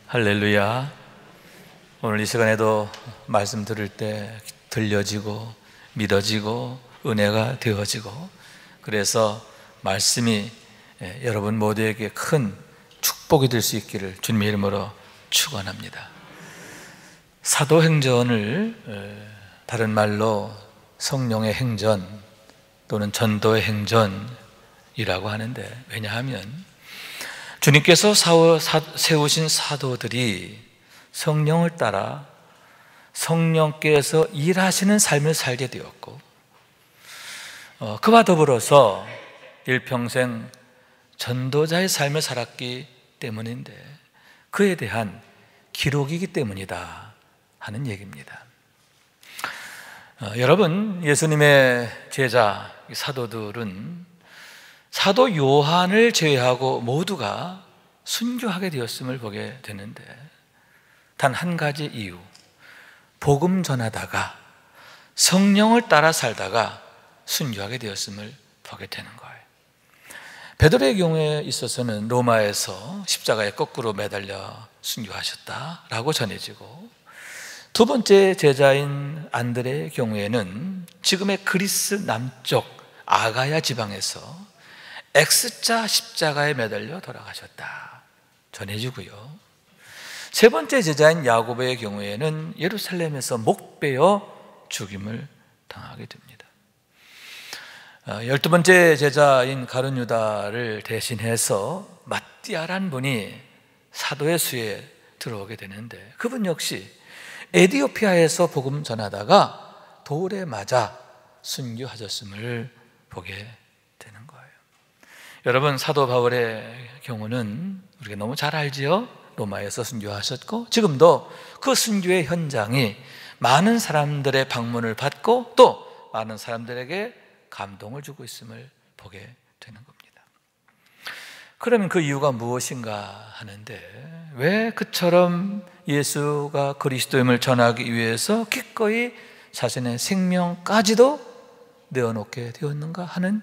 할렐루야. 오늘 이 시간에도 말씀 들을 때 들려지고 믿어지고 은혜가 되어지고, 그래서 말씀이 여러분 모두에게 큰 축복이 될 수 있기를 주님의 이름으로 축원합니다. 사도행전을 다른 말로 성령의 행전 또는 전도의 행전이라고 하는데, 왜냐하면 주님께서 세우신 사도들이 성령을 따라 성령께서 일하시는 삶을 살게 되었고, 그와 더불어서 일평생 전도자의 삶을 살았기 때문인데, 그에 대한 기록이기 때문이다 하는 얘기입니다. 여러분, 예수님의 제자 사도들은 사도 요한을 제외하고 모두가 순교하게 되었음을 보게 되는데, 단 한 가지 이유, 복음 전하다가 성령을 따라 살다가 순교하게 되었음을 보게 되는 거예요. 베드로의 경우에 있어서는 로마에서 십자가에 거꾸로 매달려 순교하셨다라고 전해지고, 두 번째 제자인 안드레의 경우에는 지금의 그리스 남쪽 아가야 지방에서 X자 십자가에 매달려 돌아가셨다 전해지고요. 세 번째 제자인 야고보의 경우에는 예루살렘에서 목베어 죽임을 당하게 됩니다. 12번째 제자인 가룟 유다를 대신해서 마띠아란 분이 사도의 수에 들어오게 되는데, 그분 역시 에티오피아에서 복음 전하다가 돌에 맞아 순교하셨음을 보게 되는 거예요. 여러분, 사도 바울의 경우는 우리가 너무 잘 알지요? 로마에서 순교하셨고, 지금도 그 순교의 현장이 많은 사람들의 방문을 받고 또 많은 사람들에게 감동을 주고 있음을 보게 되는 겁니다. 그러면 그 이유가 무엇인가 하는데, 왜 그처럼 예수가 그리스도임을 전하기 위해서 기꺼이 자신의 생명까지도 내어놓게 되었는가 하는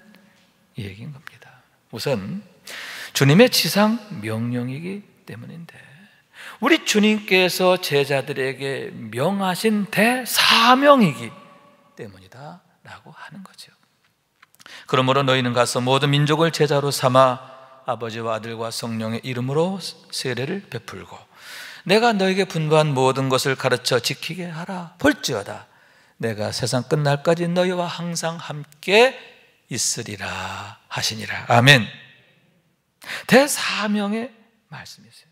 얘기인 겁니다. 우선 주님의 지상 명령이기 때문인데, 우리 주님께서 제자들에게 명하신 대사명이기 때문이다 라고 하는 거죠. 그러므로 너희는 가서 모든 민족을 제자로 삼아 아버지와 아들과 성령의 이름으로 세례를 베풀고 내가 너에게 분부한 모든 것을 가르쳐 지키게 하라. 볼지어다 내가 세상 끝날까지 너희와 항상 함께 있으리라 하시니라. 아멘. 대사명의 말씀이세요.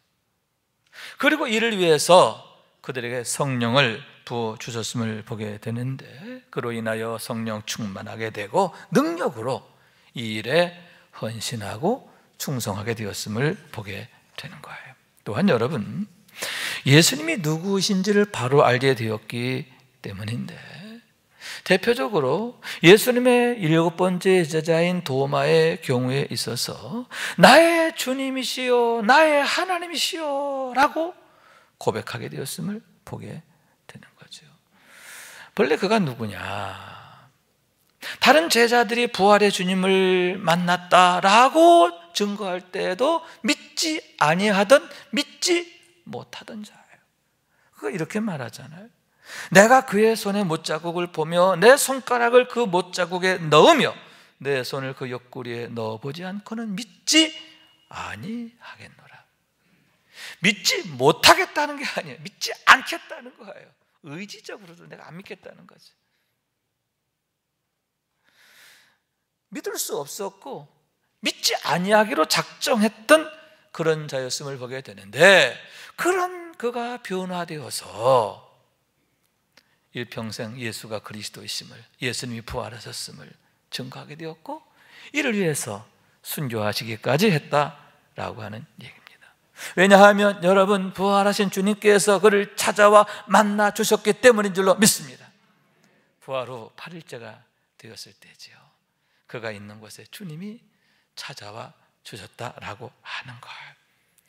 그리고 이를 위해서 그들에게 성령을 부어주셨음을 보게 되는데, 그로 인하여 성령 충만하게 되고 능력으로 이 일에 헌신하고 충성하게 되었음을 보게 되는 거예요. 또한 여러분, 예수님이 누구이신지를 바로 알게 되었기 때문인데, 대표적으로 예수님의 7번째 제자인 도마의 경우에 있어서 나의 주님이시여 나의 하나님이시여 라고 고백하게 되었음을 보게 되는 거죠. 본래 그가 누구냐? 다른 제자들이 부활의 주님을 만났다라고 증거할 때에도 믿지 아니하던 믿지 못하던 자예요. 그가 이렇게 말하잖아요. 내가 그의 손에 못자국을 보며 내 손가락을 그 못자국에 넣으며 내 손을 그 옆구리에 넣어보지 않고는 믿지 아니하겠노라. 믿지 못하겠다는 게 아니에요. 믿지 않겠다는 거예요. 의지적으로도 내가 안 믿겠다는 거지. 믿을 수 없었고 믿지 아니하기로 작정했던 그런 자였음을 보게 되는데, 그런 그가 변화되어서 일평생 예수가 그리스도이심을, 예수님이 부활하셨음을 증거하게 되었고, 이를 위해서 순교하시기까지 했다라고 하는 얘기입니다. 왜냐하면 여러분, 부활하신 주님께서 그를 찾아와 만나 주셨기 때문인 줄로 믿습니다. 부활 후 8일째가 되었을 때지요, 그가 있는 곳에 주님이 찾아와 주셨다라고 하는 거예요.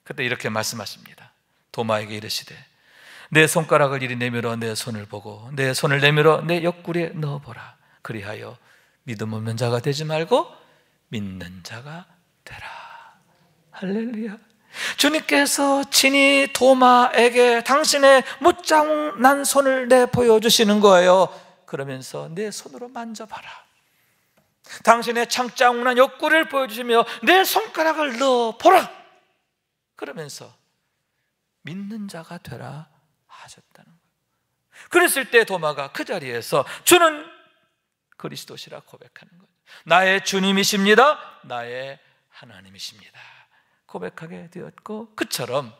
그때 이렇게 말씀하십니다. 도마에게 이르시되 내 손가락을 이리 내밀어 내 손을 보고 내 손을 내밀어 내 옆구리에 넣어보라. 그리하여 믿음 없는 자가 되지 말고 믿는 자가 되라. 할렐루야. 주님께서 친히 도마에게 당신의 못장난 손을 내 보여주시는 거예요. 그러면서 내 손으로 만져봐라. 당신의 창자국난 옆구리를 보여주시며 내 손가락을 넣어보라. 그러면서 믿는 자가 되라 하셨다는 거예요. 그랬을 때 도마가 그 자리에서 주는 그리스도시라 고백하는 거예요. 나의 주님이십니다. 나의 하나님이십니다. 고백하게 되었고, 그처럼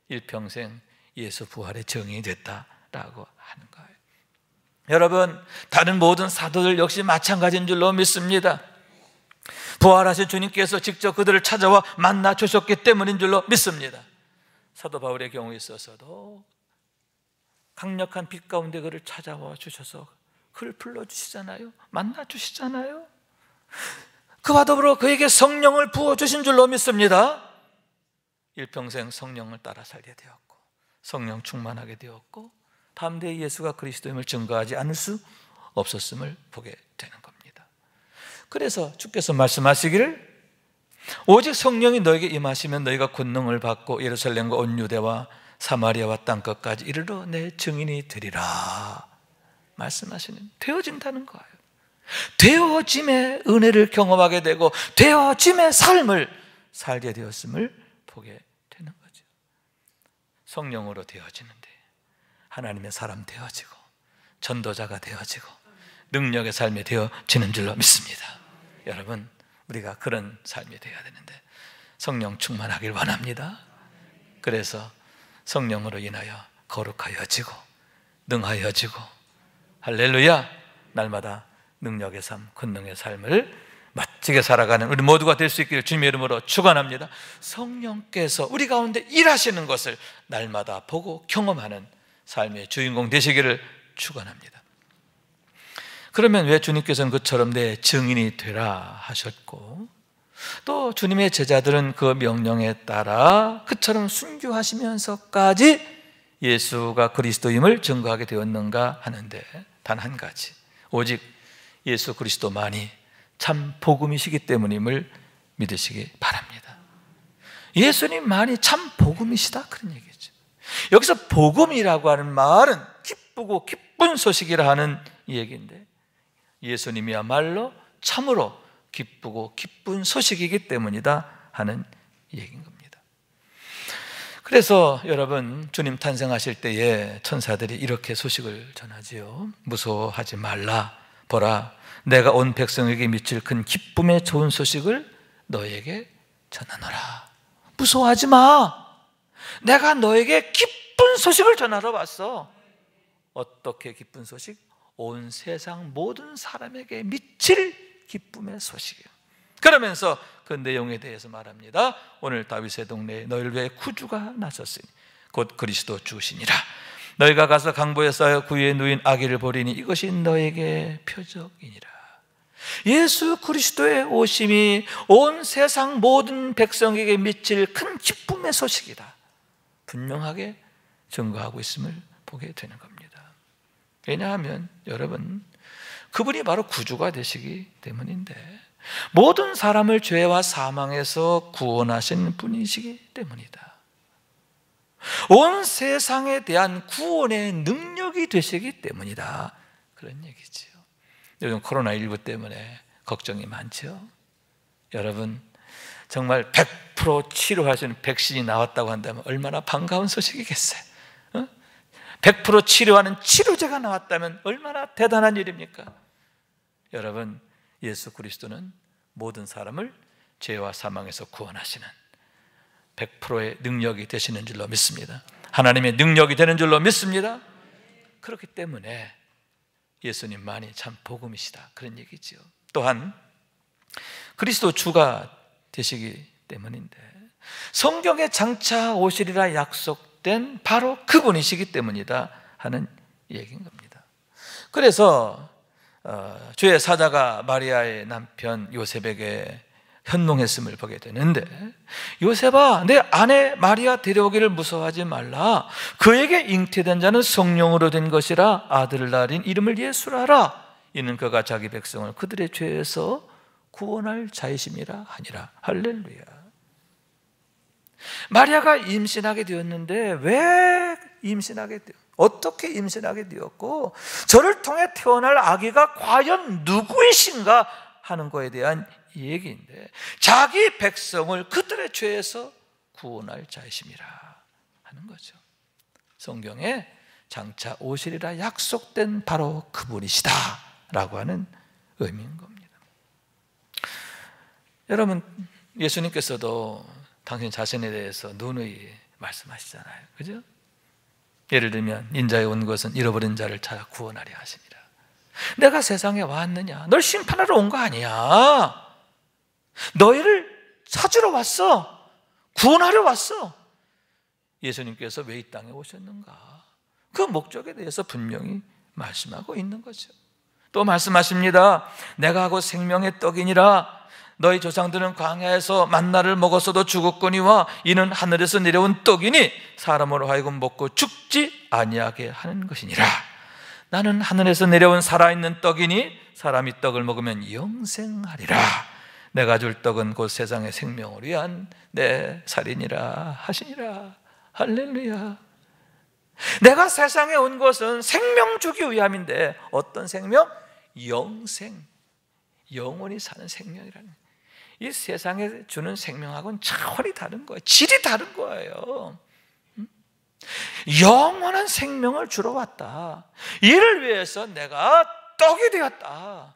일평생 예수 부활의 증인이 됐다라고 하는 거예요. 여러분, 다른 모든 사도들 역시 마찬가지인 줄로 믿습니다. 부활하신 주님께서 직접 그들을 찾아와 만나 주셨기 때문인 줄로 믿습니다. 사도 바울의 경우에 있어서도 강력한 빛 가운데 그를 찾아와 주셔서 그를 불러주시잖아요. 만나 주시잖아요. 그와 더불어 그에게 성령을 부어주신 줄로 믿습니다. 일평생 성령을 따라 살게 되었고, 성령 충만하게 되었고, 담대히 예수가 그리스도임을 증거하지 않을 수 없었음을 보게 되는 겁니다. 그래서 주께서 말씀하시기를 오직 성령이 너에게 임하시면 너희가 권능을 받고 예루살렘과 온 유대와 사마리아와 땅끝까지 이르러 내 증인이 되리라 말씀하시는, 되어진다는 거예요. 되어짐의 은혜를 경험하게 되고 되어짐의 삶을 살게 되었음을 보게 되는 거죠. 성령으로 되어지는데 하나님의 사람 되어지고 전도자가 되어지고 능력의 삶이 되어지는 줄로 믿습니다. 여러분, 우리가 그런 삶이 되어야 되는데 성령 충만하길 원합니다. 그래서 성령으로 인하여 거룩하여지고 능하여지고, 할렐루야, 날마다 능력의 삶, 권능의 삶을 멋지게 살아가는 우리 모두가 될 수 있기를 주님의 이름으로 축원합니다. 성령께서 우리 가운데 일하시는 것을 날마다 보고 경험하는 삶의 주인공 되시기를 축원합니다. 그러면 왜 주님께서는 그처럼 내 증인이 되라 하셨고, 또 주님의 제자들은 그 명령에 따라 그처럼 순교하시면서까지 예수가 그리스도임을 증거하게 되었는가 하는데, 단 한 가지, 오직 예수 그리스도만이 참 복음이시기 때문임을 믿으시기 바랍니다. 예수님만이 참 복음이시다, 그런 얘기죠. 여기서 복음이라고 하는 말은 기쁘고 기쁜 소식이라 하는 얘기인데, 예수님이야말로 참으로 기쁘고 기쁜 소식이기 때문이다 하는 얘기인 겁니다. 그래서 여러분, 주님 탄생하실 때에 천사들이 이렇게 소식을 전하지요. 무서워하지 말라. 보라, 내가 온 백성에게 미칠 큰 기쁨의 좋은 소식을 너에게 전하노라. 무서워하지 마. 내가 너에게 기쁜 소식을 전하러 왔어. 어떻게 기쁜 소식? 온 세상 모든 사람에게 미칠 기쁨의 소식이에요. 그러면서 그 내용에 대해서 말합니다. 오늘 다윗의 동네에 너희를 위해 구주가 나섰으니 곧 그리스도 주시니라. 너희가 가서 강보에 쌓여 구유에 누인 아기를 보리니 이것이 너에게 표적이니라. 예수 그리스도의 오심이 온 세상 모든 백성에게 미칠 큰 기쁨의 소식이다, 분명하게 증거하고 있음을 보게 되는 겁니다. 왜냐하면 여러분, 그분이 바로 구주가 되시기 때문인데, 모든 사람을 죄와 사망에서 구원하신 분이시기 때문이다. 온 세상에 대한 구원의 능력이 되시기 때문이다, 그런 얘기지요. 요즘 코로나19 때문에 걱정이 많죠. 여러분, 정말 100% 치료할 수 있는 백신이 나왔다고 한다면 얼마나 반가운 소식이겠어요. 100% 치료하는 치료제가 나왔다면 얼마나 대단한 일입니까? 여러분, 예수 그리스도는 모든 사람을 죄와 사망에서 구원하시는 100%의 능력이 되시는 줄로 믿습니다. 하나님의 능력이 되는 줄로 믿습니다. 그렇기 때문에 예수님만이 참 복음이시다, 그런 얘기지요. 또한 그리스도 주가 되시기 때문인데, 성경에 장차 오시리라 약속된 바로 그분이시기 때문이다 하는 얘기인 겁니다. 그래서 주의 사자가 마리아의 남편 요셉에게 현몽했음을 보게 되는데, 요셉아, 내 아내 마리아 데려오기를 무서워하지 말라. 그에게 잉태된 자는 성령으로 된 것이라 아들을 낳으린 이름을 예수라 하라. 이는 그가 자기 백성을 그들의 죄에서 구원할 자이심이라 하니라. 할렐루야. 마리아가 임신하게 되었는데 왜 임신하게 되었고, 어떻게 임신하게 되었고, 저를 통해 태어날 아기가 과연 누구이신가 하는 것에 대한 얘기인데, 자기 백성을 그들의 죄에서 구원할 자이심이라 하는 거죠. 성경에 장차 오시리라 약속된 바로 그분이시다 라고 하는 의미인 겁니다. 여러분, 예수님께서도 당신 자신에 대해서 누누이 말씀하시잖아요. 그죠? 예를 들면 인자에 온 것은 잃어버린 자를 찾아 구원하려 하심이라. 내가 세상에 왔느냐? 널 심판하러 온 거 아니야. 너희를 찾으러 왔어. 구원하러 왔어. 예수님께서 왜 이 땅에 오셨는가? 그 목적에 대해서 분명히 말씀하고 있는 거죠. 또 말씀하십니다. 내가 하고 생명의 떡이니라. 너희 조상들은 광야에서 만나를 먹었어도 죽었거니와 이는 하늘에서 내려온 떡이니 사람으로 하여금 먹고 죽지 아니하게 하는 것이니라. 나는 하늘에서 내려온 살아있는 떡이니 사람이 떡을 먹으면 영생하리라. 내가 줄 떡은 곧 세상의 생명을 위한 내 살이니라 하시니라. 할렐루야. 내가 세상에 온 것은 생명 주기 위함인데, 어떤 생명? 영생, 영원히 사는 생명이라는, 이 세상에 주는 생명하고는 차원이 다른 거예요. 질이 다른 거예요. 영원한 생명을 주러 왔다. 이를 위해서 내가 떡이 되었다.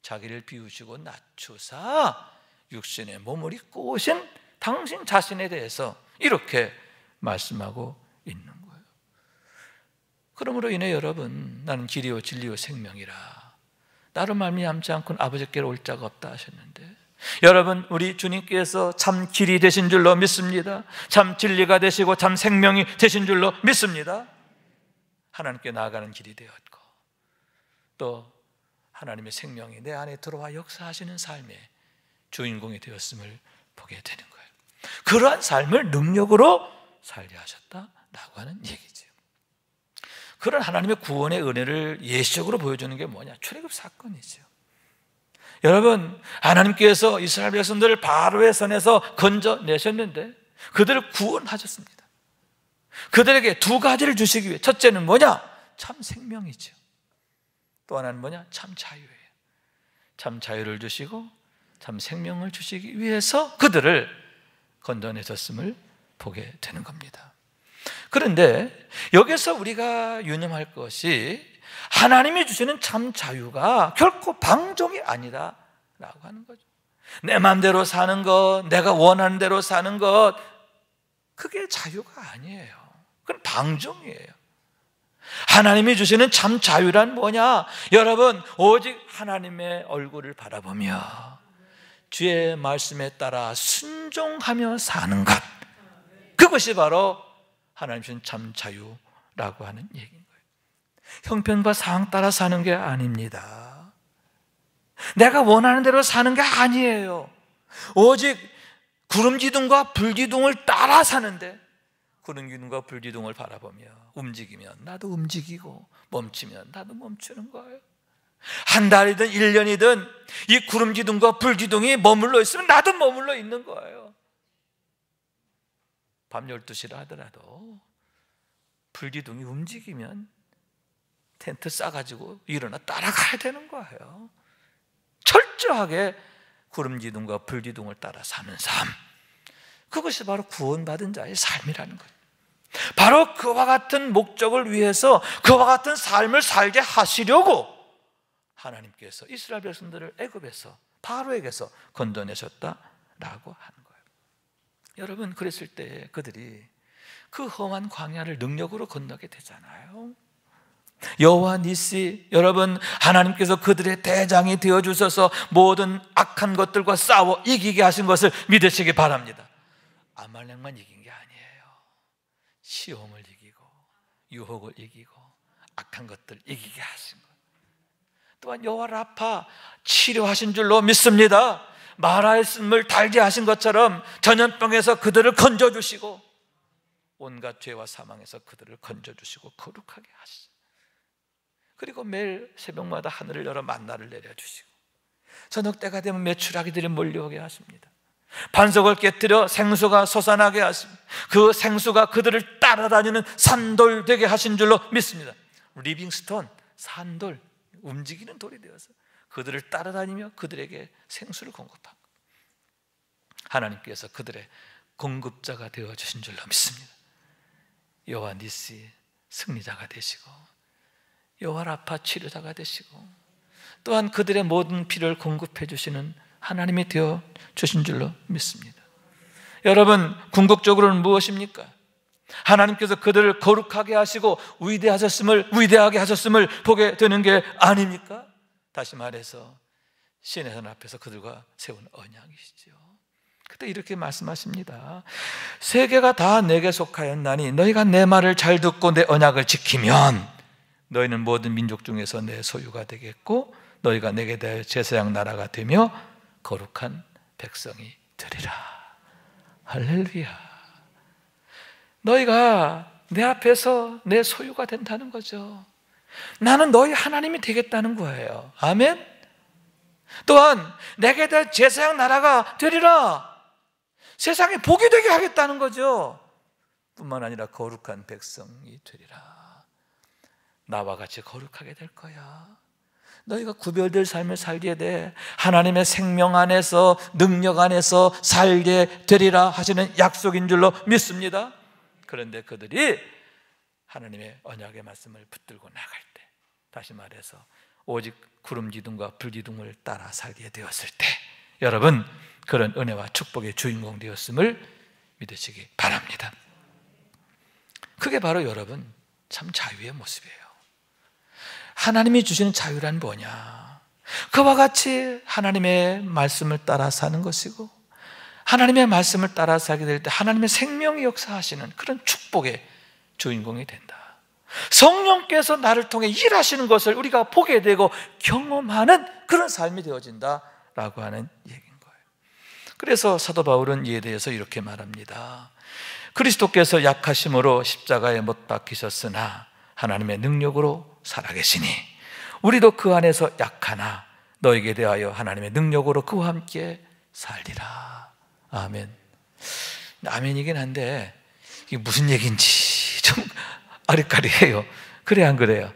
자기를 비우시고 낮추사 육신의 몸을 입고 오신 당신 자신에 대해서 이렇게 말씀하고 있는 거예요. 그러므로 인해 여러분, 나는 길이요 진리요 생명이라, 나로 말미암지 않고는 아버지께로 올 자가 없다 하셨는데, 여러분, 우리 주님께서 참 길이 되신 줄로 믿습니다. 참 진리가 되시고 참 생명이 되신 줄로 믿습니다. 하나님께 나아가는 길이 되었고, 또 하나님의 생명이 내 안에 들어와 역사하시는 삶의 주인공이 되었음을 보게 되는 거예요. 그러한 삶을 능력으로 살게 하셨다라고 하는 얘기죠. 그런 하나님의 구원의 은혜를 예시적으로 보여주는 게 뭐냐? 출애굽 사건이죠. 여러분, 하나님께서 이스라엘 백성들을 바로의 손에서 건져내셨는데 그들을 구원하셨습니다. 그들에게 두 가지를 주시기 위해, 첫째는 뭐냐? 참 생명이죠. 또 하나는 뭐냐? 참 자유예요. 참 자유를 주시고 참 생명을 주시기 위해서 그들을 건져내셨음을 보게 되는 겁니다. 그런데 여기서 우리가 유념할 것이, 하나님이 주시는 참 자유가 결코 방종이 아니다라고 하는 거죠. 내 마음대로 사는 것, 내가 원하는 대로 사는 것, 그게 자유가 아니에요. 그건 방종이에요. 하나님이 주시는 참 자유란 뭐냐? 여러분, 오직 하나님의 얼굴을 바라보며 주의 말씀에 따라 순종하며 사는 것, 그것이 바로 하나님 주신 참 자유라고 하는 얘기인 거예요. 형편과 상황 따라 사는 게 아닙니다. 내가 원하는 대로 사는 게 아니에요. 오직 구름기둥과 불기둥을 따라 사는데, 구름기둥과 불기둥을 바라보며 움직이면 나도 움직이고 멈추면 나도 멈추는 거예요. 한 달이든 1년이든 이 구름기둥과 불기둥이 머물러 있으면 나도 머물러 있는 거예요. 밤 12시라 하더라도 불기둥이 움직이면 텐트 싸가지고 일어나 따라가야 되는 거예요. 철저하게 구름기둥과 불기둥을 따라 사는 삶, 그것이 바로 구원받은 자의 삶이라는 거예요. 바로 그와 같은 목적을 위해서 그와 같은 삶을 살게 하시려고 하나님께서 이스라엘 백성들을 애굽에서, 바로에게서 건져내셨다라고 하는 거예요. 여러분, 그랬을 때 그들이 그 험한 광야를 능력으로 건너게 되잖아요. 여호와 니시, 여러분, 하나님께서 그들의 대장이 되어주셔서 모든 악한 것들과 싸워 이기게 하신 것을 믿으시기 바랍니다. 아말렉만 이긴 게 아니에요. 시험을 이기고 유혹을 이기고 악한 것들 이기게 하신 것. 또한 여호와 라파, 치료하신 줄로 믿습니다. 마라의 쓴물 달게 하신 것처럼 전염병에서 그들을 건져주시고 온갖 죄와 사망에서 그들을 건져주시고 거룩하게 하시죠. 그리고 매일 새벽마다 하늘을 열어 만나를 내려주시고 저녁 때가 되면 메추라기들이 몰려오게 하십니다. 반석을 깨뜨려 생수가 솟아나게 하시고 그 생수가 그들을 따라다니는 산돌 되게 하신 줄로 믿습니다. 리빙스톤, 산돌, 움직이는 돌이 되어서 그들을 따라다니며 그들에게 생수를 공급한 것. 하나님께서 그들의 공급자가 되어주신 줄로 믿습니다. 여호와 니시, 승리자가 되시고 여호와 라파, 치료자가 되시고 또한 그들의 모든 필요를 공급해 주시는 하나님이 되어 주신 줄로 믿습니다. 여러분, 궁극적으로는 무엇입니까? 하나님께서 그들을 거룩하게 하시고 위대하게 하셨음을 보게 되는 게 아닙니까? 다시 말해서 신의 산 앞에서 그들과 세운 언약이시죠. 그때 이렇게 말씀하십니다. 세계가 다 내게 속하였나니 너희가 내 말을 잘 듣고 내 언약을 지키면 너희는 모든 민족 중에서 내 소유가 되겠고 너희가 내게 대하여 제사장 나라가 되며 거룩한 백성이 되리라. 할렐루야. 너희가 내 앞에서 내 소유가 된다는 거죠. 나는 너희 하나님이 되겠다는 거예요. 아멘. 또한 내게 대한 제사장 나라가 되리라. 세상에 복이 되게 하겠다는 거죠. 뿐만 아니라 거룩한 백성이 되리라. 나와 같이 거룩하게 될 거야. 너희가 구별될 삶을 살게 돼. 하나님의 생명 안에서, 능력 안에서 살게 되리라 하시는 약속인 줄로 믿습니다. 그런데 그들이 하나님의 언약의 말씀을 붙들고 나갈 때, 다시 말해서 오직 구름 기둥과 불 기둥을 따라 살게 되었을 때, 여러분, 그런 은혜와 축복의 주인공 되었음을 믿으시기 바랍니다. 그게 바로 여러분 참 자유의 모습이에요. 하나님이 주시는 자유란 뭐냐? 그와 같이 하나님의 말씀을 따라 사는 것이고, 하나님의 말씀을 따라 살게 될 때 하나님의 생명이 역사하시는 그런 축복의 주인공이 된다. 성령께서 나를 통해 일하시는 것을 우리가 보게 되고 경험하는 그런 삶이 되어진다라고 하는 얘기인 거예요. 그래서 사도 바울은 이에 대해서 이렇게 말합니다. 그리스도께서 약하심으로 십자가에 못 박히셨으나 하나님의 능력으로 살아계시니 우리도 그 안에서 약하나 너에게 대하여 하나님의 능력으로 그와 함께 살리라. 아멘. 아멘이긴 한데 이게 무슨 얘기인지 좀 아리까리해요. 그래 안 그래요?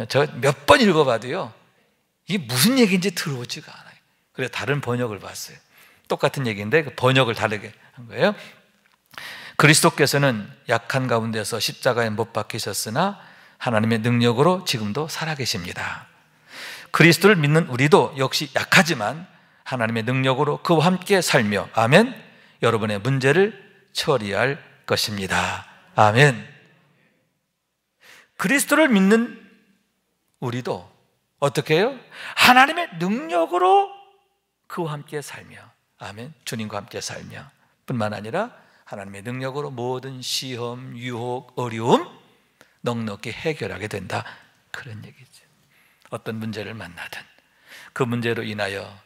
저 몇 번 읽어봐도요 이게 무슨 얘기인지 들어오지가 않아요. 그래서 다른 번역을 봤어요. 똑같은 얘기인데 그 번역을 다르게 한 거예요. 그리스도께서는 약한 가운데서 십자가에 못 박히셨으나 하나님의 능력으로 지금도 살아계십니다. 그리스도를 믿는 우리도 역시 약하지만 하나님의 능력으로 그와 함께 살며, 아멘, 여러분의 문제를 처리할 것입니다. 아멘. 그리스도를 믿는 우리도 어떻게 해요? 하나님의 능력으로 그와 함께 살며, 아멘, 주님과 함께 살며 뿐만 아니라 하나님의 능력으로 모든 시험, 유혹, 어려움 넉넉히 해결하게 된다, 그런 얘기죠. 어떤 문제를 만나든 그 문제로 인하여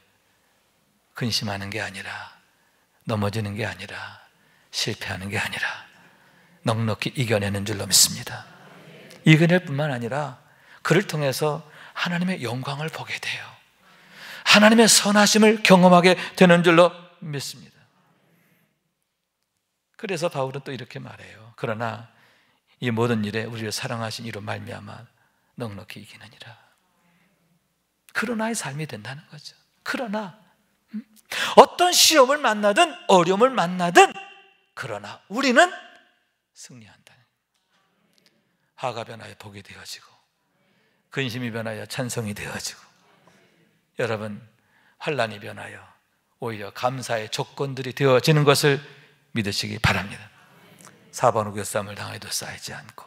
근심하는 게 아니라, 넘어지는 게 아니라, 실패하는 게 아니라 넉넉히 이겨내는 줄로 믿습니다. 이겨낼 뿐만 아니라 그를 통해서 하나님의 영광을 보게 돼요. 하나님의 선하심을 경험하게 되는 줄로 믿습니다. 그래서 바울은 또 이렇게 말해요. 그러나 이 모든 일에 우리를 사랑하신 이로 말미암아 넉넉히 이기느니라. 그러나의 삶이 된다는 거죠. 그러나 어떤 시험을 만나든 어려움을 만나든 그러나 우리는 승리한다. 화가 변하여 복이 되어지고 근심이 변하여 찬송이 되어지고, 여러분 환난이 변하여 오히려 감사의 조건들이 되어지는 것을 믿으시기 바랍니다. 사반후교 싸움을 당해도 쌓이지 않고,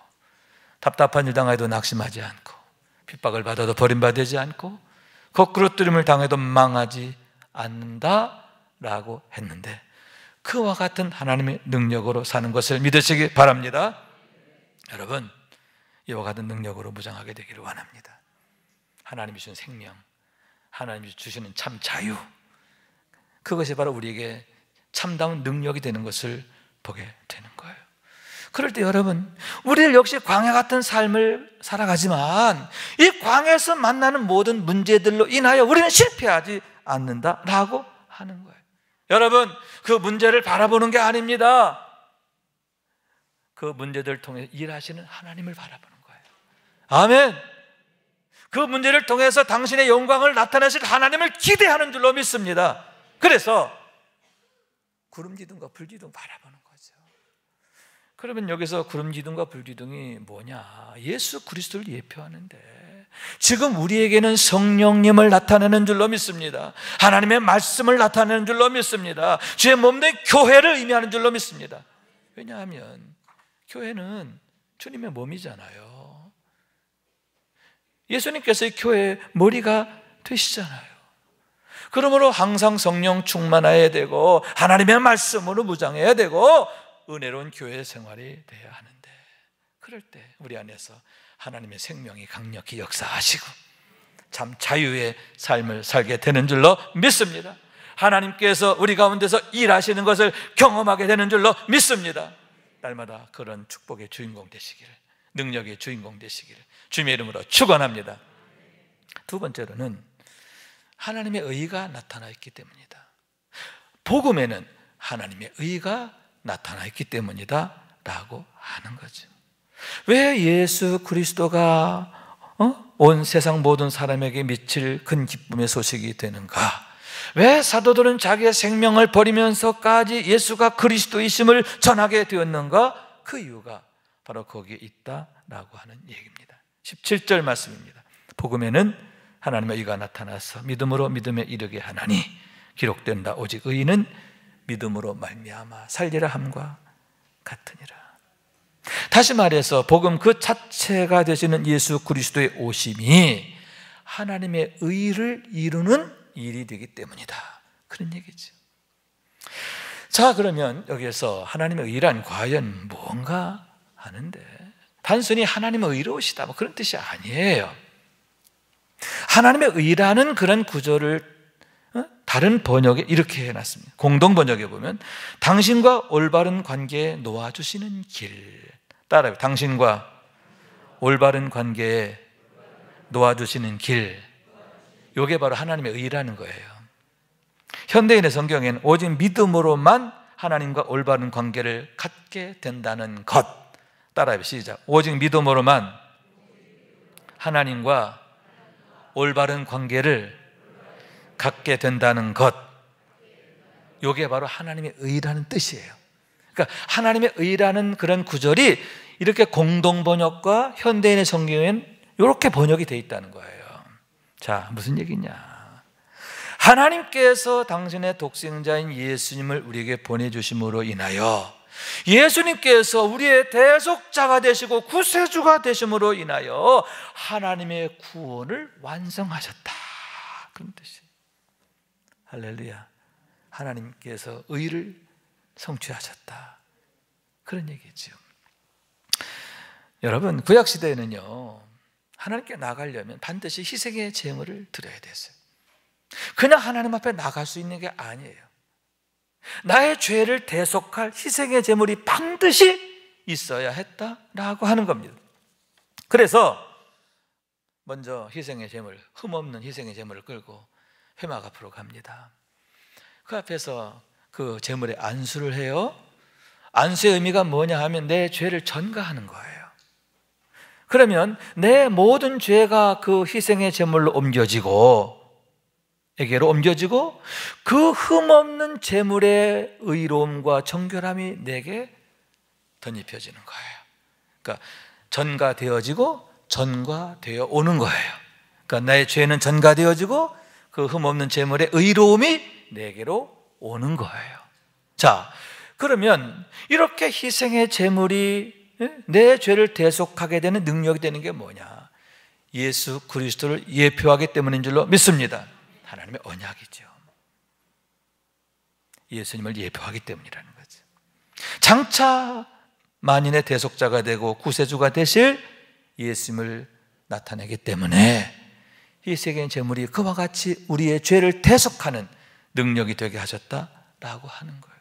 답답한 일 당해도 낙심하지 않고, 핍박을 받아도 버림받지 않고, 거꾸로뜨림을 당해도 망하지 않는다라고 했는데 그와 같은 하나님의 능력으로 사는 것을 믿으시기 바랍니다. 여러분, 이와 같은 능력으로 무장하게 되기를 원합니다. 하나님이 주신 생명, 하나님이 주시는 참 자유, 그것이 바로 우리에게 참다운 능력이 되는 것을 보게 되는 거예요. 그럴 때 여러분, 우리들 역시 광야 같은 삶을 살아가지만 이 광야에서 만나는 모든 문제들로 인하여 우리는 실패하지 않는다라고 하는 거예요. 여러분, 그 문제를 바라보는 게 아닙니다. 그 문제들을 통해 일하시는 하나님을 바라보는 거예요. 아멘. 그 문제를 통해서 당신의 영광을 나타내실 하나님을 기대하는 줄로 믿습니다. 그래서 구름기둥과 불기둥 바라보는 거죠. 그러면 여기서 구름기둥과 불기둥이 뭐냐? 예수 그리스도를 예표하는데, 지금 우리에게는 성령님을 나타내는 줄로 믿습니다. 하나님의 말씀을 나타내는 줄로 믿습니다. 주의 몸된 교회를 의미하는 줄로 믿습니다. 왜냐하면 교회는 주님의 몸이잖아요. 예수님께서 이 교회의 머리가 되시잖아요. 그러므로 항상 성령 충만해야 되고 하나님의 말씀으로 무장해야 되고 은혜로운 교회 생활이 돼야 하는데, 그럴 때 우리 안에서 하나님의 생명이 강력히 역사하시고 참 자유의 삶을 살게 되는 줄로 믿습니다. 하나님께서 우리 가운데서 일하시는 것을 경험하게 되는 줄로 믿습니다. 날마다 그런 축복의 주인공 되시기를, 능력의 주인공 되시기를 주님의 이름으로 축원합니다. 두 번째로는 하나님의 의가 나타나 있기 때문이다. 복음에는 하나님의 의가 나타나 있기 때문이다 라고 하는 거죠. 왜 예수 그리스도가 온 세상 모든 사람에게 미칠 큰 기쁨의 소식이 되는가? 왜 사도들은 자기의 생명을 버리면서까지 예수가 그리스도이심을 전하게 되었는가? 그 이유가 바로 거기에 있다라고 하는 얘기입니다. 17절 말씀입니다. 복음에는 하나님의 의가 나타나서 믿음으로 믿음에 이르게 하나니 기록된다. 오직 의인은 믿음으로 말미암아 살리라 함과 같으니라. 다시 말해서 복음 그 자체가 되시는 예수 그리스도의 오심이 하나님의 의를 이루는 일이 되기 때문이다, 그런 얘기죠. 자, 그러면 여기에서 하나님의 의란 과연 뭔가 하는데, 단순히 하나님의 의로우시다 뭐 그런 뜻이 아니에요. 하나님의 의라는 그런 구조를 다른 번역에 이렇게 해놨습니다. 공동 번역에 보면 당신과 올바른 관계에 놓아주시는 길. 따라요. 당신과 올바른 관계에 놓아주시는 길. 이게 바로 하나님의 의라는 거예요. 현대인의 성경에는 오직 믿음으로만 하나님과 올바른 관계를 갖게 된다는 것. 따라요. 시작. 오직 믿음으로만 하나님과 올바른 관계를 갖게 된다는 것. 이게 바로 하나님의 의라는 뜻이에요. 그러니까 하나님의 의라는 그런 구절이 이렇게 공동 번역과 현대인의 성경에는 이렇게 번역이 되어 있다는 거예요. 자, 무슨 얘기냐? 하나님께서 당신의 독생자인 예수님을 우리에게 보내주심으로 인하여, 예수님께서 우리의 대속자가 되시고 구세주가 되심으로 인하여 하나님의 구원을 완성하셨다, 그런 뜻이에요. 할렐루야. 하나님께서 의를 성취하셨다, 그런 얘기죠. 여러분, 구약시대에는요, 하나님께 나가려면 반드시 희생의 제물을 드려야 됐어요. 그냥 하나님 앞에 나갈 수 있는 게 아니에요. 나의 죄를 대속할 희생의 제물이 반드시 있어야 했다라고 하는 겁니다. 그래서 먼저 희생의 제물, 흠없는 희생의 제물을 끌고 회막 앞으로 갑니다. 그 앞에서 그 제물에 안수를 해요. 안수의 의미가 뭐냐 하면 내 죄를 전가하는 거예요. 그러면 내 모든 죄가 그 희생의 제물로 옮겨지고, 에게로 옮겨지고, 그 흠없는 제물의 의로움과 정결함이 내게 덧입혀지는 거예요. 그러니까 전가되어지고 전가되어 오는 거예요. 그러니까 나의 죄는 전가되어지고 그 흠없는 제물의 의로움이 내게로 오는 거예요. 자, 그러면 이렇게 희생의 제물이 내 죄를 대속하게 되는 능력이 되는 게 뭐냐? 예수 그리스도를 예표하기 때문인 줄로 믿습니다. 하나님의 언약이죠. 예수님을 예표하기 때문이라는 거죠. 장차 만인의 대속자가 되고 구세주가 되실 예수님을 나타내기 때문에 희생의 제물이 그와 같이 우리의 죄를 대속하는 능력이 되게 하셨다라고 하는 거예요.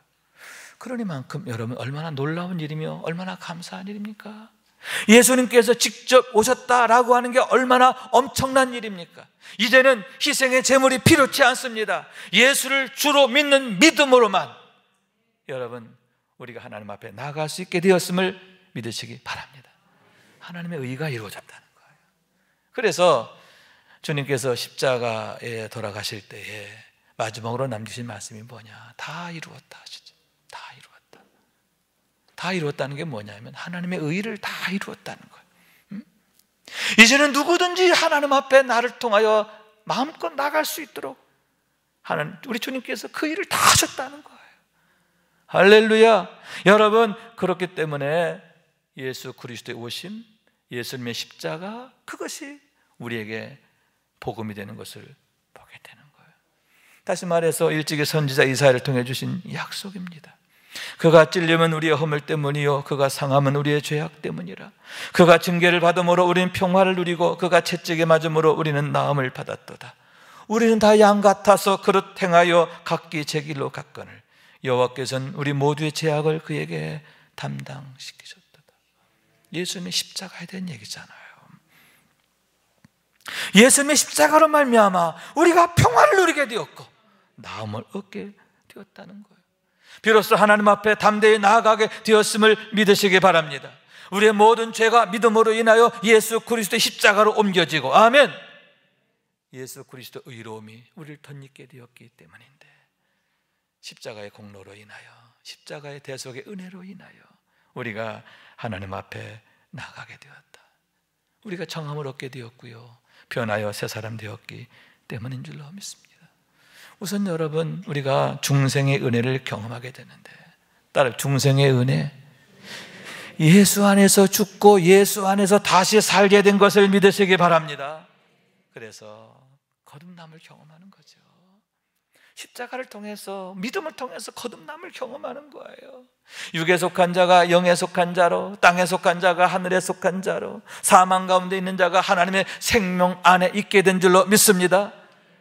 그러니만큼 여러분, 얼마나 놀라운 일이며 얼마나 감사한 일입니까? 예수님께서 직접 오셨다라고 하는 게 얼마나 엄청난 일입니까? 이제는 희생의 제물이 필요치 않습니다. 예수를 주로 믿는 믿음으로만 여러분, 우리가 하나님 앞에 나아갈 수 있게 되었음을 믿으시기 바랍니다. 하나님의 의가 이루어졌다는 거예요. 그래서 주님께서 십자가에 돌아가실 때에 마지막으로 남기신 말씀이 뭐냐? 다 이루었다 하시죠. 다 이루었다. 다 이루었다는 게 뭐냐면 하나님의 의를 다 이루었다는 거예요. 이제는 누구든지 하나님 앞에 나를 통하여 마음껏 나갈 수 있도록 하나님, 우리 주님께서 그 일을 다 하셨다는 거예요. 할렐루야. 여러분, 그렇기 때문에 예수 그리스도의 오심, 예수님의 십자가, 그것이 우리에게 복음이 되는 것을 보게 되는 거예요. 다시 말해서 일찍이 선지자 이사야를 통해 주신 약속입니다. 그가 찔림은 우리의 허물 때문이요 그가 상함은 우리의 죄악 때문이라. 그가 징계를 받음으로 우리는 평화를 누리고 그가 채찍에 맞음으로 우리는 나음을 받았도다. 우리는 다 양 같아서 그릇 행하여 각기 제 길로 갔거늘 여호와께서는 우리 모두의 죄악을 그에게 담당시키셨도다. 예수님의 십자가에 대한 얘기잖아요. 예수님의 십자가로 말미암아 우리가 평화를 누리게 되었고 나음을 얻게 되었다는 거예요. 비로소 하나님 앞에 담대히 나아가게 되었음을 믿으시기 바랍니다. 우리의 모든 죄가 믿음으로 인하여 예수 그리스도의 십자가로 옮겨지고, 아멘. 예수 그리스도 의로움이 우리를 덧입게 되었기 때문인데, 십자가의 공로로 인하여, 십자가의 대속의 은혜로 인하여 우리가 하나님 앞에 나가게 되었다. 우리가 청함을 얻게 되었고요, 변하여 새 사람 되었기 때문인 줄로 믿습니다. 우선 여러분, 우리가 중생의 은혜를 경험하게 되는데, 따라 중생의 은혜, 예수 안에서 죽고 예수 안에서 다시 살게 된 것을 믿으시기 바랍니다. 그래서 거듭남을 경험하는 거죠. 십자가를 통해서, 믿음을 통해서 거듭남을 경험하는 거예요. 육에 속한 자가 영에 속한 자로, 땅에 속한 자가 하늘에 속한 자로, 사망 가운데 있는 자가 하나님의 생명 안에 있게 된 줄로 믿습니다.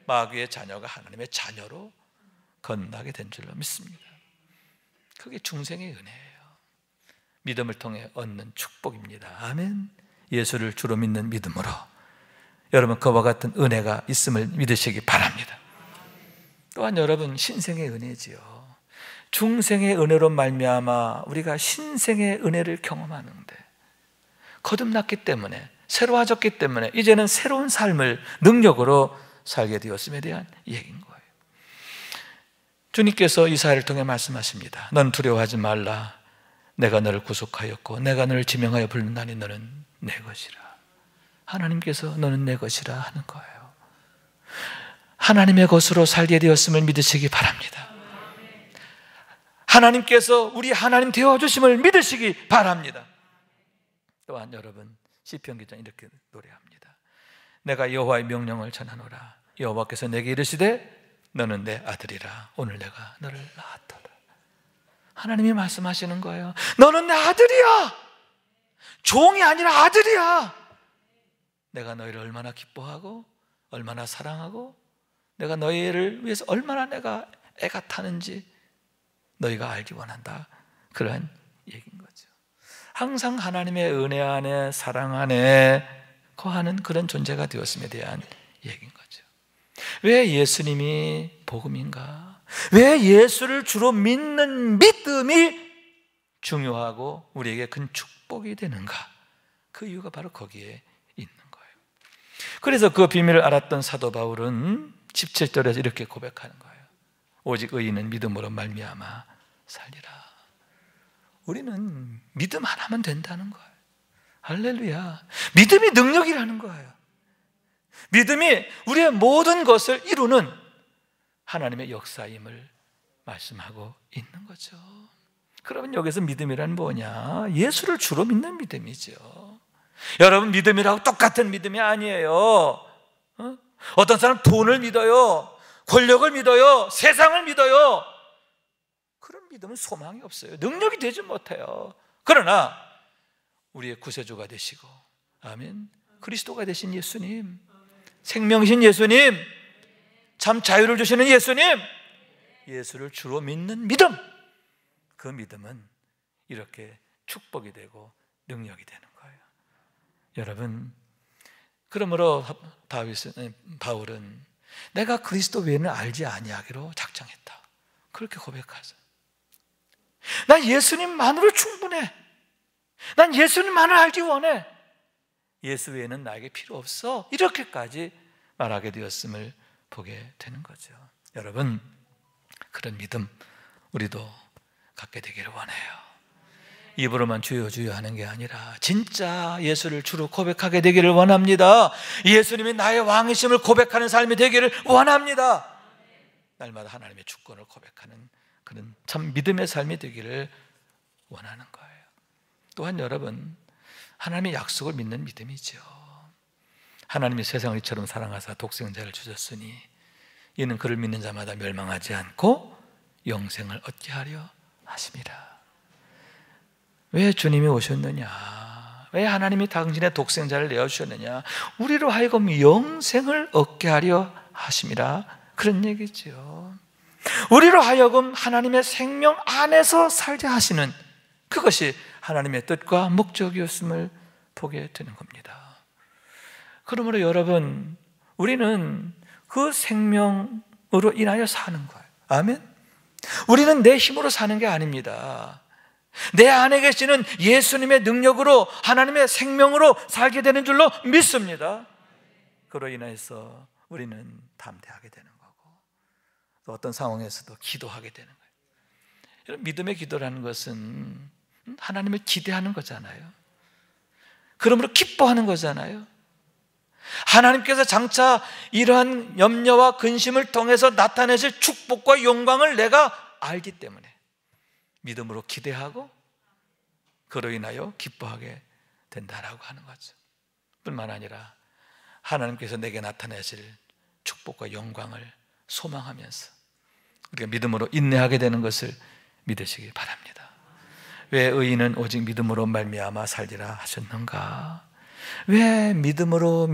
마귀의 자녀가 하나님의 자녀로 건너게 된 줄로 믿습니다. 그게 중생의 은혜예요. 믿음을 통해 얻는 축복입니다. 아멘. 예수를 주로 믿는 믿음으로 여러분, 그와 같은 은혜가 있음을 믿으시기 바랍니다. 또한 여러분, 신생의 은혜지요. 중생의 은혜로 말미암아 우리가 신생의 은혜를 경험하는데, 거듭났기 때문에, 새로워졌기 때문에 이제는 새로운 삶을 능력으로 살게 되었음에 대한 얘기인 거예요. 주님께서 이사야를 통해 말씀하십니다. 넌 두려워하지 말라. 내가 너를 구속하였고 내가 너를 지명하여 부른다니 너는 내 것이라. 하나님께서 너는 내 것이라 하는 거예요. 하나님의 것으로 살게 되었음을 믿으시기 바랍니다. 하나님께서 우리 하나님 되어주심을 믿으시기 바랍니다. 또한 여러분, 시편 기자 이렇게 노래합니다. 내가 여호와의 명령을 전하노라. 여호와께서 내게 이르시되 너는 내 아들이라. 오늘 내가 너를 낳았도다. 하나님이 말씀하시는 거예요. 너는 내 아들이야. 종이 아니라 아들이야. 내가 너희를 얼마나 기뻐하고 얼마나 사랑하고 내가 너희를 위해서 얼마나 내가 애가 타는지 너희가 알기 원한다. 그런 얘기인 거죠. 항상 하나님의 은혜 안에, 사랑 안에 거하는 그런 존재가 되었음에 대한 얘기인 거죠. 왜 예수님이 복음인가? 왜 예수를 주로 믿는 믿음이 중요하고 우리에게 큰 축복이 되는가? 그 이유가 바로 거기에 있는 거예요. 그래서 그 비밀을 알았던 사도 바울은 17절에서 이렇게 고백하는 거예요. 오직 의인은 믿음으로 말미암아 살리라. 우리는 믿음 하나면 된다는 거예요. 할렐루야. 믿음이 능력이라는 거예요. 믿음이 우리의 모든 것을 이루는 하나님의 역사임을 말씀하고 있는 거죠. 그러면 여기서 믿음이란 뭐냐? 예수를 주로 믿는 믿음이죠. 여러분, 믿음이라고 똑같은 믿음이 아니에요. 어떤 사람 돈을 믿어요, 권력을 믿어요, 세상을 믿어요. 그런 믿음은 소망이 없어요. 능력이 되지 못해요. 그러나 우리의 구세주가 되시고, 아멘, 그리스도가 되신 예수님, 생명이신 예수님, 참 자유를 주시는 예수님, 예수를 주로 믿는 믿음, 그 믿음은 이렇게 축복이 되고 능력이 되는 거예요. 여러분, 그러므로 바울은 내가 그리스도 외에는 알지 아니하기로 작정했다, 그렇게 고백하죠. 난 예수님만으로 충분해. 난 예수님만을 알기 원해. 예수 외에는 나에게 필요 없어. 이렇게까지 말하게 되었음을 보게 되는 거죠. 여러분, 그런 믿음 우리도 갖게 되기를 원해요. 입으로만 주여 주여 하는 게 아니라 진짜 예수를 주로 고백하게 되기를 원합니다. 예수님이 나의 왕이심을 고백하는 삶이 되기를 원합니다. 날마다 하나님의 주권을 고백하는 그런 참 믿음의 삶이 되기를 원하는 거예요. 또한 여러분, 하나님의 약속을 믿는 믿음이죠. 하나님이 세상을 이처럼 사랑하사 독생자를 주셨으니 이는 그를 믿는 자마다 멸망하지 않고 영생을 얻게 하려 하심이라. 왜 주님이 오셨느냐? 왜 하나님이 당신의 독생자를 내어주셨느냐? 우리로 하여금 영생을 얻게 하려 하심이라, 그런 얘기죠. 우리로 하여금 하나님의 생명 안에서 살게 하시는, 그것이 하나님의 뜻과 목적이었음을 보게 되는 겁니다. 그러므로 여러분, 우리는 그 생명으로 인하여 사는 거예요. 아멘? 우리는 내 힘으로 사는 게 아닙니다. 내 안에 계시는 예수님의 능력으로, 하나님의 생명으로 살게 되는 줄로 믿습니다. 그로 인해서 우리는 담대하게 되는 거고, 또 어떤 상황에서도 기도하게 되는 거예요. 믿음의 기도라는 것은 하나님을 기대하는 거잖아요. 그러므로 기뻐하는 거잖아요. 하나님께서 장차 이러한 염려와 근심을 통해서 나타내실 축복과 영광을 내가 알기 때문에 믿음으로 기대하고 그로 인하여 기뻐하게 된다라고 하는 거죠. 뿐만 아니라 하나님께서 내게 나타내실 축복과 영광을 소망하면서 우리가 믿음으로 인내하게 되는 것을 믿으시기 바랍니다. 왜 의인은 오직 믿음으로 말미암아 살리라 하셨는가? 왜 믿음으로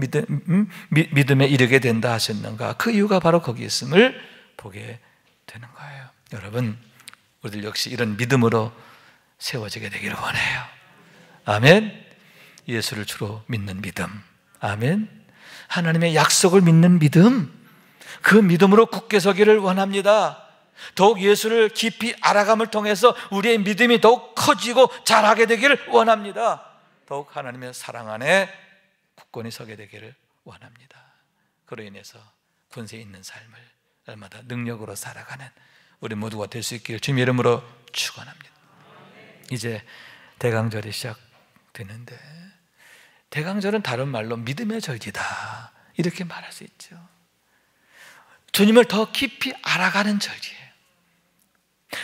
믿음에 이르게 된다 하셨는가? 그 이유가 바로 거기 있음을 보게 되는 거예요. 여러분, 우리들 역시 이런 믿음으로 세워지게 되기를 원해요. 아멘. 예수를 주로 믿는 믿음. 아멘. 하나님의 약속을 믿는 믿음, 그 믿음으로 굳게 서기를 원합니다. 더욱 예수를 깊이 알아감을 통해서 우리의 믿음이 더욱 커지고 자라게 되기를 원합니다. 더욱 하나님의 사랑 안에 굳건히 서게 되기를 원합니다. 그로 인해서 권세 있는 삶을 날마다 능력으로 살아가는 우리 모두가 될 수 있기를 주님의 이름으로 축원합니다. 이제 대강절이 시작되는데, 대강절은 다른 말로 믿음의 절기다, 이렇게 말할 수 있죠. 주님을 더 깊이 알아가는 절기예요.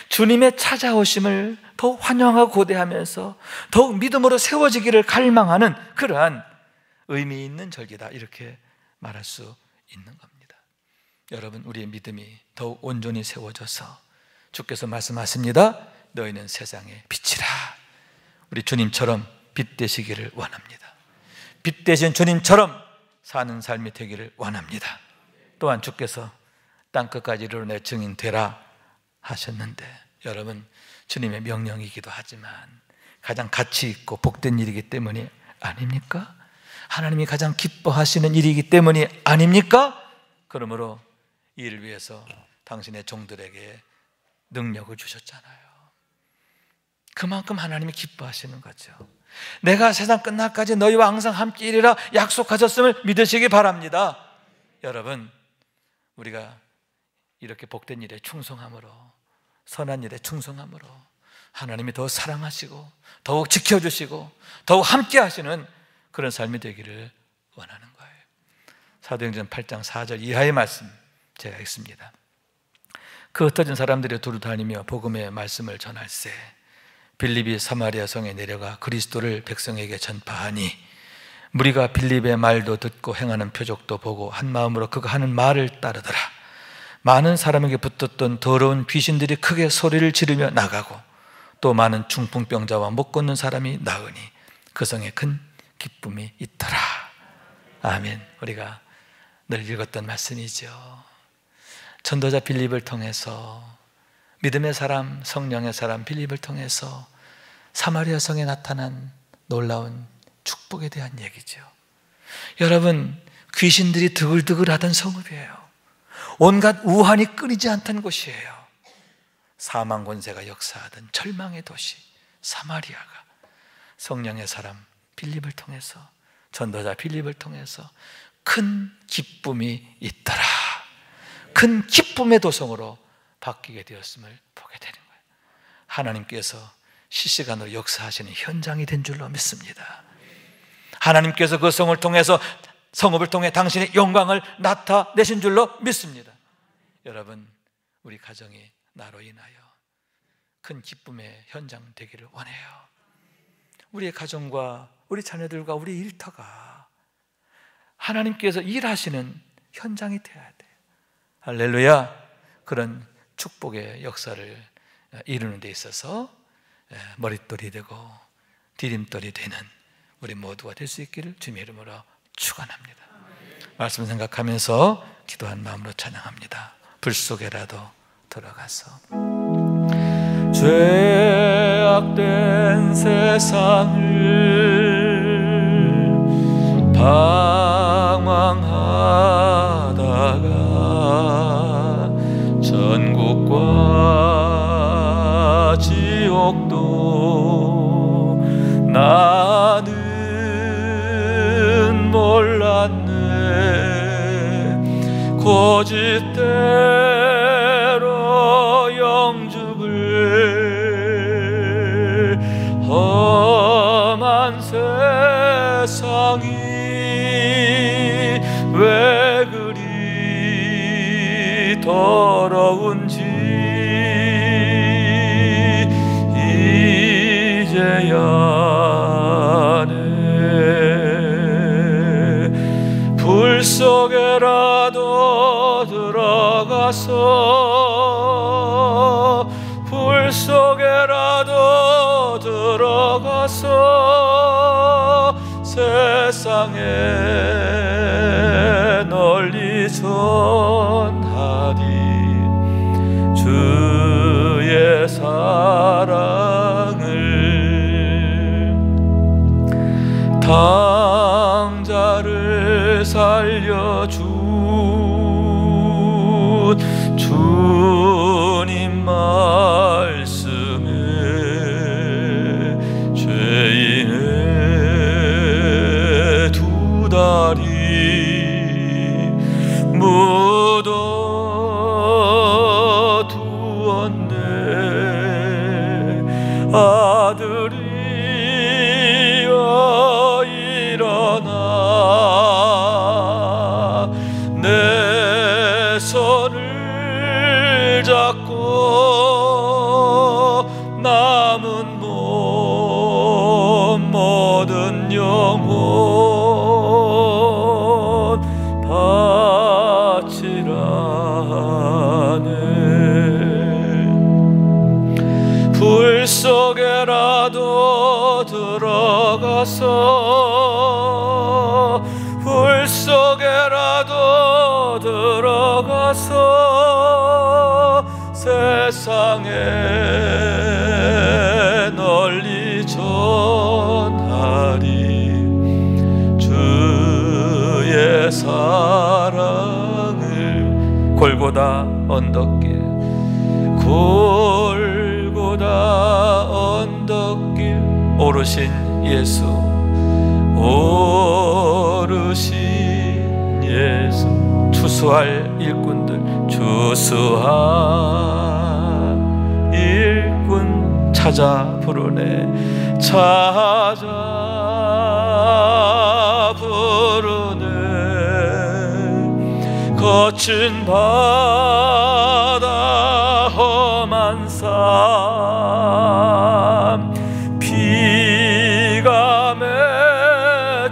주님의 찾아오심을 더 환영하고 고대하면서 더욱 믿음으로 세워지기를 갈망하는 그러한 의미 있는 절기다, 이렇게 말할 수 있는 겁니다. 여러분, 우리의 믿음이 더욱 온전히 세워져서 주께서 말씀하십니다. 너희는 세상의 빛이라. 우리 주님처럼 빛 되시기를 원합니다. 빛 되신 주님처럼 사는 삶이 되기를 원합니다. 또한 주께서 땅끝까지 이르러 내 증인 되라 하셨는데, 여러분, 주님의 명령이기도 하지만 가장 가치 있고 복된 일이기 때문이 아닙니까? 하나님이 가장 기뻐하시는 일이기 때문이 아닙니까? 그러므로 이 일을 위해서 당신의 종들에게 능력을 주셨잖아요. 그만큼 하나님이 기뻐하시는 거죠. 내가 세상 끝날까지 너희와 항상 함께 이르라 약속하셨음을 믿으시기 바랍니다. 여러분, 우리가 이렇게 복된 일에 충성함으로, 선한 일에 충성함으로 하나님이 더 사랑하시고 더욱 지켜주시고 더욱 함께 하시는 그런 삶이 되기를 원하는 거예요. 사도행전 8장 4절 이하의 말씀 제가 읽습니다. 그 흩어진 사람들이 두루 다니며 복음의 말씀을 전할세 빌립이 사마리아 성에 내려가 그리스도를 백성에게 전파하니 무리가 빌립의 말도 듣고 행하는 표적도 보고 한 마음으로 그가 하는 말을 따르더라. 많은 사람에게 붙었던 더러운 귀신들이 크게 소리를 지르며 나가고 또 많은 중풍병자와 못 걷는 사람이 나으니 그 성에 큰 기쁨이 있더라. 아멘. 우리가 늘 읽었던 말씀이죠. 전도자 빌립을 통해서, 믿음의 사람, 성령의 사람 빌립을 통해서 사마리아 성에 나타난 놀라운 축복, 축복에 대한 얘기죠. 여러분, 귀신들이 드글드글하던 성읍이에요. 온갖 우환이 끊이지 않던 곳이에요. 사망 권세가 역사하던 절망의 도시 사마리아가 성령의 사람 빌립을 통해서, 전도자 빌립을 통해서 큰 기쁨이 있더라, 큰 기쁨의 도성으로 바뀌게 되었음을 보게 되는 거예요. 하나님께서 실시간으로 역사하시는 현장이 된 줄로 믿습니다. 하나님께서 그 성을 통해서, 성읍을 통해 당신의 영광을 나타내신 줄로 믿습니다. 여러분, 우리 가정이 나로 인하여 큰 기쁨의 현장 되기를 원해요. 우리의 가정과 우리 자녀들과 우리 일터가 하나님께서 일하시는 현장이 되어야 돼요. 할렐루야. 그런 축복의 역사를 이루는 데 있어서 머릿돌이 되고 디딤돌이 되는 우리 모두가 될 수 있기를 주님의 이름으로 축원합니다. 말씀 생각하면서 기도한 마음으로 찬양합니다. 불 속에라도 들어가서 죄악된 세상을 방황하다가 천국과 지옥도 나는 몰랐네. 고집대로 영죽을 험한 세상이 왜 그리 더러운지 이제야 내 불 속에라도 들어가서, 불 속에라도 들어가서 세상에 널리 전하리. 주의 사랑을 당자를 살려준 주님 말씀에 죄인의 두 다리 묻어 두었네. 아들이여 일어나 내 손을 잡고 남은 몸 모든 영혼 바치라네. 불 속에라도 들어가서, 불 속에라도 들어가서 세상에 널리 전하리. 주의 사랑을 골고다 언덕길, 골고다 언덕길 오르신 예수, 오르신 예수. 추수할 일꾼들, 추수할 일꾼 찾아 부르네, 찾아 부르네. 거친 바다 험한 삶 비가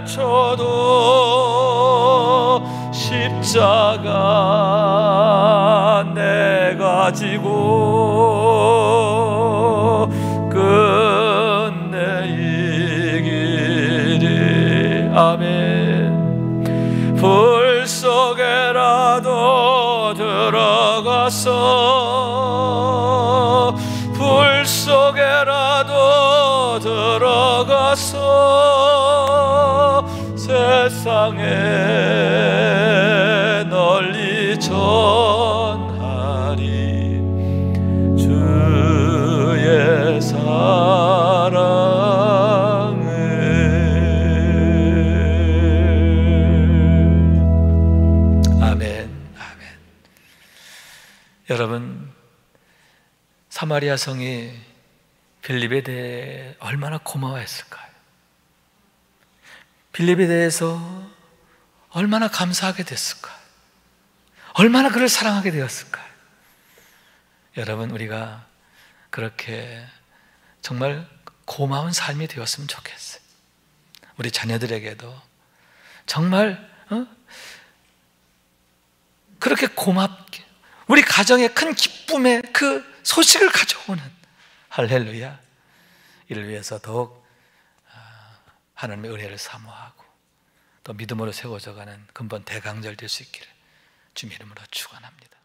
맺혀도 십자가 내가 지고 끝내 이기리. 아멘. 불 속에라도 들어가서, 불 속에라도 들어가서 세상에 널리 전하리 주의 사랑을. 아멘, 아멘. 여러분, 사마리아 성이 빌립에 대해 얼마나 고마워했을까요? 빌립에 대해서 얼마나 감사하게 됐을까요? 얼마나 그를 사랑하게 되었을까요? 여러분, 우리가 그렇게 정말 고마운 삶이 되었으면 좋겠어요. 우리 자녀들에게도 정말 그렇게 고맙게 우리 가정의 큰 기쁨의 그 소식을 가져오는, 할렐루야, 이를 위해서 더욱 하나님의 은혜를 사모하고 또 믿음으로 세워져가는 근본 대강절 될 수 있기를 주님 이름으로 축원합니다.